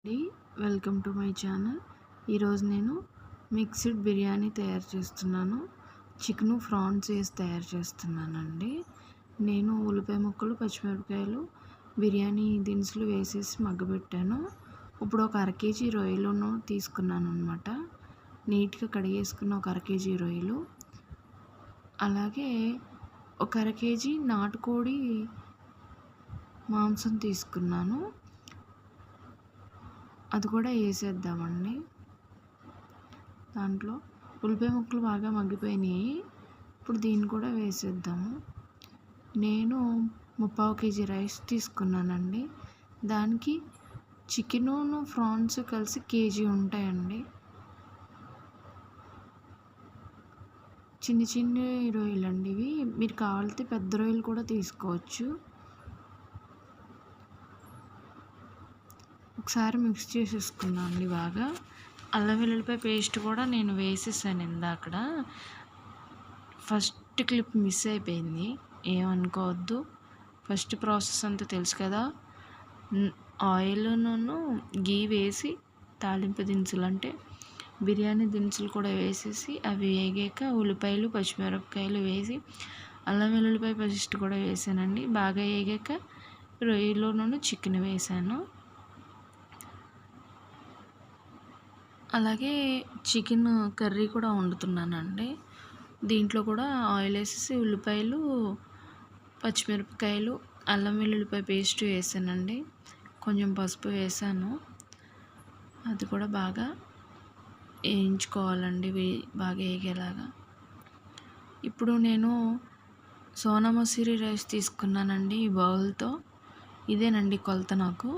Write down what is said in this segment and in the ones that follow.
అండి. Welcome to my channel. ఈరోజు నేను మిక్స్డ్ బిర్యానీ తయారు చేస్తున్నాను. చికెను ఫ్రాన్స్ వేసి తయారు చేస్తున్నానండి. నేను ఉల్లిపాయ ముక్కలు, పచ్చిమిరపకాయలు, బిర్యానీ దినుసులు వేసేసి మగ్గబెట్టాను. ఇప్పుడు ఒక అర కేజీ రొయ్యలను తీసుకున్నాను అనమాట. నీట్గా కడిగేసుకున్న ఒక అర కేజీ రొయ్యలు, అలాగే ఒక అర కేజీ నాటుకోడి మాంసం తీసుకున్నాను. అది కూడా వేసేద్దామండి. దాంట్లో ఉల్లిపాయ ముక్కలు బాగా మగ్గిపోయినాయి. ఇప్పుడు దీన్ని కూడా వేసేద్దాము. నేను 3/4 కేజీ రైస్ తీసుకున్నానండి. దానికి చికెను ఫ్రాన్స్ కలిసి కేజీ ఉంటాయండి. చిన్న చిన్న రొయ్యలు అండి ఇవి. మీరు కావాలితే పెద్ద రొయ్యలు కూడా తీసుకోవచ్చు. ఒకసారి మిక్స్ చేసేసుకున్నాను అండి బాగా. అల్లం వెల్లుల్లిపాయ పేస్ట్ కూడా నేను వేసేసాను ఇందాకడ. ఫస్ట్ క్లిప్ మిస్ అయిపోయింది, ఏమనుకోవద్దు. ఫస్ట్ ప్రాసెస్ అంతా తెలుసు కదా. ఆయిల్ను గీ వేసి తాలింపు దినుసులు అంటే బిర్యానీ దినుసులు కూడా వేసేసి అవి వేగాక ఉల్లిపాయలు, పచ్చిమిరపకాయలు వేసి అల్లం వెల్లుల్లిపాయ పేస్ట్ కూడా వేసానండి. బాగా వేగాక రొయ్యలోనూ చికెన్ వేసాను. అలాగే చికెన్ కర్రీ కూడా వండుతున్నానండి. దీంట్లో కూడా ఆయిల్ వేసేసి ఉల్లిపాయలు, పచ్చిమిరపకాయలు, అల్లం వెల్లుల్లిపాయ పేస్ట్ వేసానండి. కొంచెం పసుపు వేసాను. అది కూడా బాగా వేయించుకోవాలండి, బాగా వేగేలాగా. ఇప్పుడు నేను సోనా మసూరి రైస్ తీసుకున్నానండి ఈ బౌల్తో. ఇదేనండి కొలత నాకు.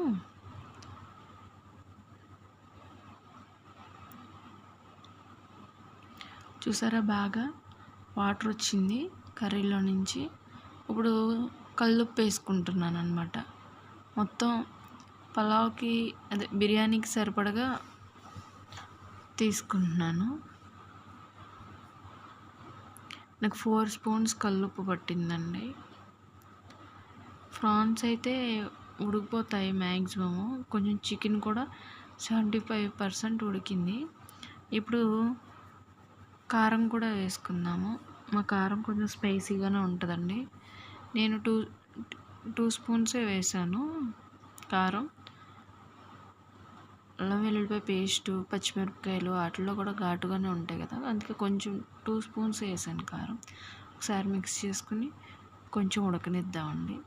చూసారా బాగా వాటర్ వచ్చింది కర్రీలో నుంచి. ఇప్పుడు కల్లుప్పు వేసుకుంటున్నాను అనమాట. మొత్తం పలావ్కి అదే బిర్యానీకి సరిపడగా తీసుకుంటున్నాను. నాకు 4 స్పూన్స్ కల్లుప్పు పట్టిందండి. ఫ్రాన్స్ అయితే ఉడికిపోతాయి మ్యాక్సిమము. కొంచెం చికెన్ కూడా 75% ఉడికింది. ఇప్పుడు కారం కూడా వేసుకుందాము. మా కారం కొంచెం స్పైసీగానే ఉంటుందండి. నేను టూ స్పూన్సే వేసాను కారం. అల్లం వెల్లుల్లిపాయ పేస్టు, పచ్చిమిరపకాయలు వాటిల్లో కూడా ఘాటుగానే ఉంటాయి కదా, అందుకే కొంచెం 2 స్పూన్స్ వేసాను కారం. ఒకసారి మిక్స్ చేసుకుని కొంచెం ఉడకనిద్దామండి.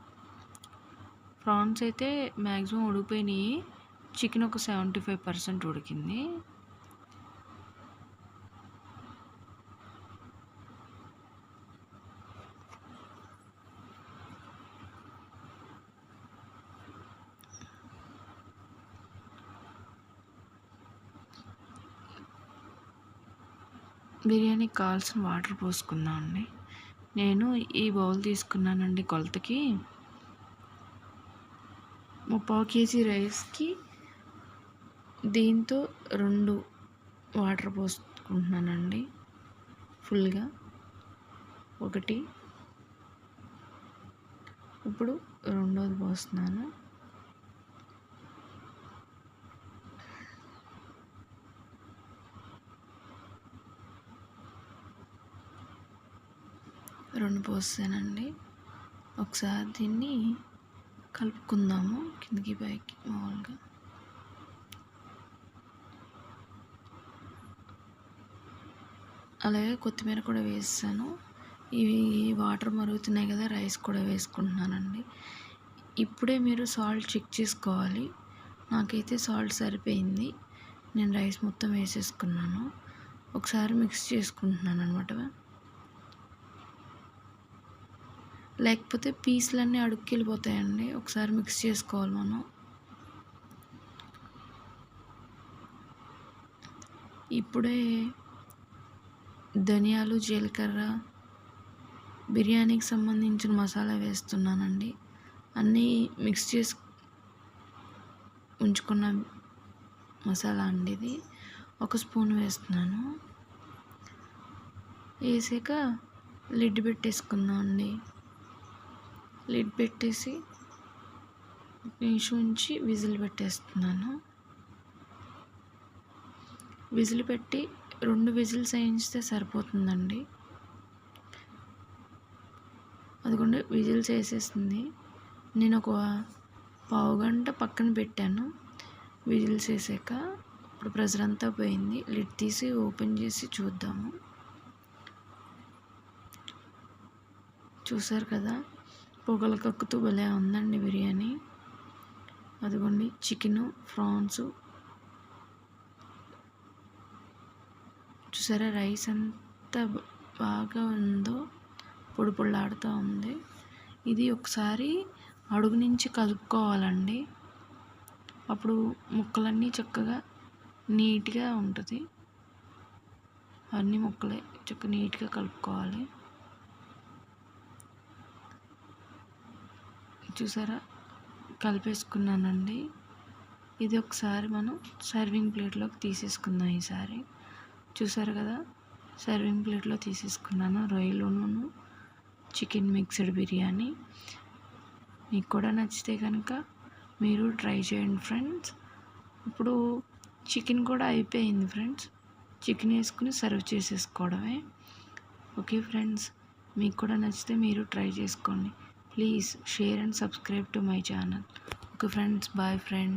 ప్రాన్స్ అయితే మ్యాక్సిమం ఉడికిపోయినాయి. చికెన్ ఒక 75% ఉడికింది. బిర్యానీకి కావాల్సిన వాటర్ పోసుకుందాం అండి. నేను ఈ బౌల్ తీసుకున్నానండి కొలతకి. 3/4 కేజీ రైస్కి దీంతో 2 వాటర్ పోసుకుంటున్నానండి ఫుల్గా. 1, ఇప్పుడు రెండోది పోస్తున్నాను. రెండు పోసానండి. ఒకసారి దీన్ని కలుపుకుందాము కిందకి పైకి మామూలుగా. అలాగే కొత్తిమీర కూడా వేసాను. ఇవి వాటర్ మరుగుతున్నాయి కదా, రైస్ కూడా వేసుకుంటున్నానండి. ఇప్పుడే మీరు సాల్ట్ చెక్ చేసుకోవాలి. నాకైతే సాల్ట్ సరిపోయింది. నేను రైస్ మొత్తం వేసేసుకున్నాను. ఒకసారి మిక్స్ చేసుకుంటున్నాను అనమాట. లేకపోతే పీసులన్నీ అడుక్కెళ్ళిపోతాయండి. ఒకసారి మిక్స్ చేసుకోవాలి మనం. ఇప్పుడే ధనియాలు, జీలకర్ర, బిర్యానీకి సంబంధించిన మసాలా వేస్తున్నానండి. అన్నీ మిక్స్ చేసి ఉంచుకున్న మసాలా అండి ఇది. 1 స్పూన్ వేస్తున్నాను. వేసాక లిడ్ పెట్టేసుకుందాం అండి. లిడ్ పెట్టేసి నిమిషం ఉంచి విజిల్ పెట్టేస్తున్నాను. విజిల్ పెట్టి 2 విజిల్స్ వేయించితే సరిపోతుందండి. అదిగోండి విజిల్స్ వేసేసింది. నేను ఒక పావుగంట పక్కన పెట్టాను విజిల్స్ వేసాక. ఇప్పుడు ప్రెషర్ అంతా పోయింది. లిడ్ తీసి ఓపెన్ చేసి చూద్దాము. చూసారు కదా, పొగలు కక్కుతూ భలే ఉందండి బిర్యానీ. అదిగోండి చికెను, ప్రాన్స్ చూసారా, రైస్ ఎంత బాగా ఉందో, పొడి పొడిలాడుతూ ఉంది. ఇది ఒకసారి అడుగు నుంచి కలుపుకోవాలండి. అప్పుడు ముక్కలన్నీ చక్కగా నీట్గా ఉంటుంది. అన్ని ముక్కలే చక్కగా నీట్గా కలుపుకోవాలి. చూసారా, కలిపేసుకున్నానండి. ఇది ఒకసారి మనం సర్వింగ్ ప్లేట్లోకి తీసేసుకుందాం ఈసారి. చూసారు కదా, సర్వింగ్ ప్లేట్లో తీసేసుకున్నాను రొయ్యలును చికెన్ మిక్స్డ్ బిర్యానీ. మీకు కూడా నచ్చితే కనుక మీరు ట్రై చేయండి ఫ్రెండ్స్. ఇప్పుడు చికెన్ కూడా అయిపోయింది ఫ్రెండ్స్. చికెన్ వేసుకుని సర్వ్ చేసేసుకోవడమే. ఓకే ఫ్రెండ్స్, మీకు కూడా నచ్చితే మీరు ట్రై చేసుకోండి. Please share and subscribe to my channel. Okay friends, bye friends.